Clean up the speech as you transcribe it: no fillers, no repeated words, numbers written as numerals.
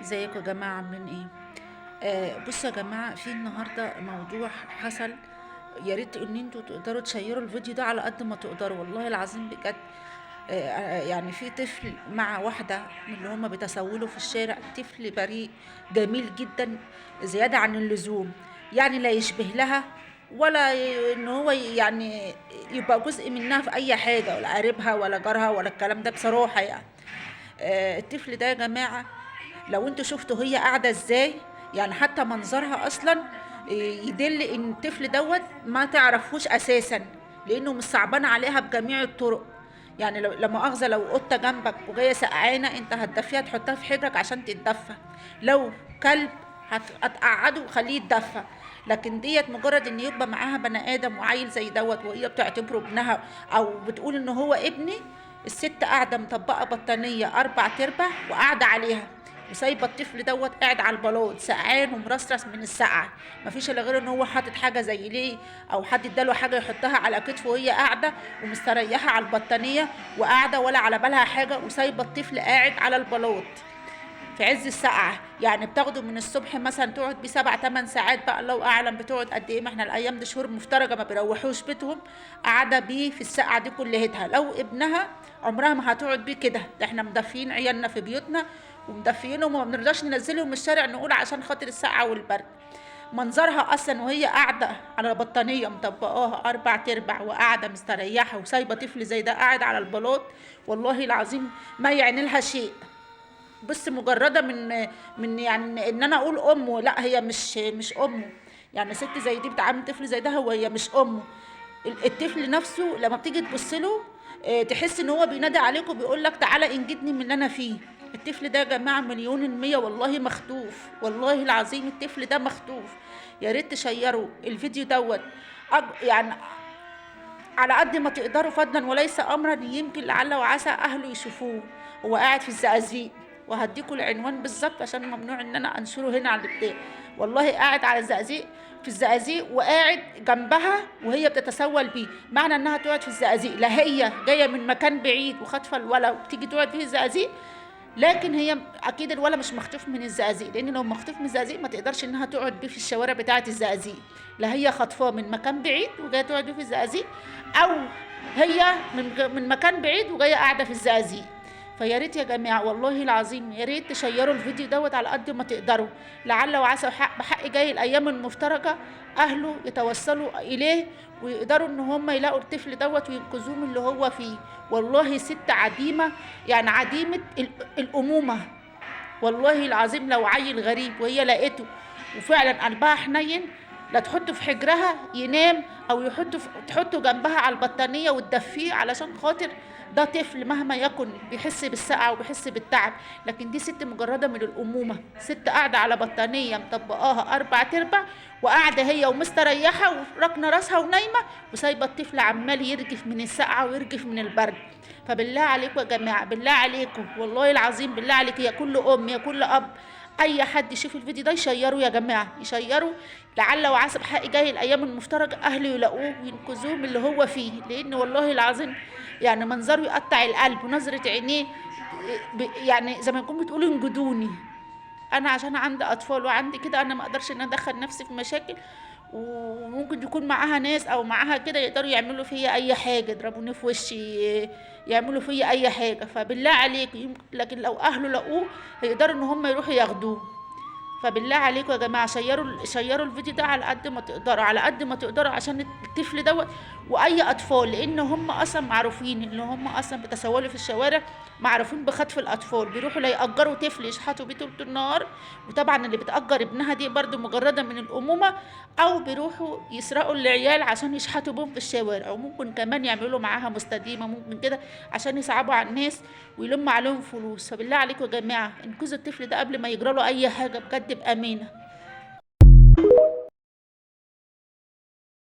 ازيكم يا جماعة عاملين ايه؟ بصوا يا جماعة، في النهاردة موضوع حصل. يا ريت ان انتوا تقدروا تشيروا الفيديو ده على قد ما تقدروا، والله العظيم بجد. يعني في طفل مع واحدة من اللي هم بيتسولوا في الشارع، طفل بريء جميل جدا زيادة عن اللزوم. يعني لا يشبه لها ولا ان هو يعني يبقى جزء منها في اي حاجة، ولا قريبها ولا جارها ولا الكلام ده بصراحة يعني. الطفل ده يا جماعة، لو انتوا شفتوا هي قاعدة ازاي، يعني حتى منظرها اصلا يدل ان الطفل دوت ما تعرفوش اساسا، لانه مش صعبان عليها بجميع الطرق. يعني لو لا مؤاخذة، لو قطة جنبك وجاية سقعانة انت هتدفيها تحطها في حجرك عشان تتدفى. لو كلب هتقعده وخليه يتدفى. لكن ديت مجرد ان يبقى معاها بني ادم وعيل زي دوت، وهي بتعتبره ابنها او بتقول ان هو ابني. الست قاعده مطبقه بطانيه 4/4 وقاعده عليها، وسايبه الطفل دوت قاعد على البلاط سقعان ومرصرص من السقعه. مفيش الا غير ان هو حاطط حاجه زي ليه، او حد اداله حاجه يحطها على كتفه وهي قاعده ومستريحه على البطانيه وقاعده ولا على بالها حاجه، وسايبه الطفل قاعد على البلاط في عز السقعة. يعني بتاخده من الصبح مثلا تقعد بيه 7 8 ساعات، بقى الله اعلم بتقعد قد ايه، ما احنا الايام دي شهور مفترجه ما بيروحوش بيتهم. قاعده بيه في السقعه دي كلها. لو ابنها عمرها ما هتقعد بيه كده. ده احنا مدفيين عيالنا في بيوتنا ومدفيينهم وما بنرضاش ننزلهم من الشارع، نقول عشان خاطر السقعه والبرد. منظرها اصلا وهي قاعده على بطانيه مطبقاها 4/4 وقاعده مستريحه وسايبه طفل زي ده قاعد على البلاط، والله العظيم ما يعني لها شيء. بص، مجرده من يعني ان انا اقول امه، لا هي مش امه. يعني ست زي دي بتعامل طفل زي ده، هي مش امه. الطفل نفسه لما بتيجي تبص له تحس ان هو بينادي عليك وبيقول لك تعالى انجدني من اللي انا فيه. الطفل ده يا جماعه مليون المية والله مخطوف، والله العظيم الطفل ده مخطوف. يا ريت تشيروا الفيديو دوت. يعني على قد ما تقدروا فضلا وليس امرا، يمكن لعل وعسى اهله يشوفوه. هو قاعد في الزقازيق، وهديكوا العنوان بالظبط عشان ممنوع ان انا انشره هنا على البتاع. والله قاعد على الزقازيق، في الزقازيق، وقاعد جنبها وهي بتتسول بيه. معنى انها تقعد في الزقازيق، لا هي جايه من مكان بعيد وخاطفه الولد وبتيجي تقعد فيه الزقازيق، لكن هي اكيد الولد مش مخطوف من الزقازيق، لان لو مخطوف من الزقازيق ما تقدرش انها تقعد بيه في الشوارع بتاعه الزقازيق. لا هي خاطفاه من مكان بعيد وجايه تقعد بيه في الزقازيق، او هي من مكان بعيد وجايه قاعده في الزقازيق. فيا ريت يا جماعه والله العظيم، يا ريت تشيروا الفيديو دوت على قد ما تقدروا. لعل وعسى بحق جاي الايام المفترجه اهله يتوصلوا اليه ويقدروا ان هم يلاقوا الطفل دوت وينقذوه من اللي هو فيه. والله ست عديمه، يعني عديمه الامومه. والله العظيم لو عيل غريب وهي لقيته وفعلا قلبها حنين، لا تحطه في حجرها ينام، او تحطه جنبها على البطانيه وتدفيه، علشان خاطر ده طفل مهما يكن بيحس بالسقعه وبيحس بالتعب. لكن دي ست مجرده من الامومه، ست قاعده على بطانيه مطبقاها 4/4 وقاعده هي ومستريحه وراكنه راسها ونايمه، وسايبه الطفل عمال يرجف من السقعه ويرجف من البرد. فبالله عليكم يا جماعه، بالله عليكم والله العظيم، بالله عليك، يا كل ام يا كل اب، اي حد يشوف الفيديو ده يشيره يا جماعه، يشيروا. لعل وعسى بحق جاي الايام المفترجه اهله يلاقوه وينقذوه من اللي هو فيه، لان والله العظيم يعني منظره يقطع القلب ونظره عينيه. يعني زي ما يكون بتقولوا انجدوني. انا عشان عندي اطفال وعندي كده، انا ما اقدرش ان أنا ادخل نفسي في مشاكل، وممكن يكون معاها ناس او معاها كده يقدروا يعملوا فيا اي حاجه، يضربوني في وشي، يعملوا فيا اي حاجه. فبالله عليك لكن لو اهله لقوه هيقدروا ان هم يروحوا ياخدوه. فبالله عليكم يا جماعه، شيروا الفيديو ده على قد ما تقدروا، على قد ما تقدروا، عشان الطفل دوت واي اطفال، لان هم اصلا معروفين ان هم اصلا بيتسولوا في الشوارع، معروفين بخطف الاطفال. بيروحوا لا ياجروا طفل يشحتوا بيه طول النهار، وطبعا اللي بتاجر ابنها دي برضو مجرده من الامومه، او بيروحوا يسرقوا العيال عشان يشحتوا بهم في الشوارع، وممكن كمان يعملوا معاها مستديمه، ممكن كده عشان يصعبوا على الناس ويلموا عليهم فلوس. فبالله عليكم يا جماعه انقذوا الطفل ده قبل ما يجرى له اي حاجه بجد بامانه.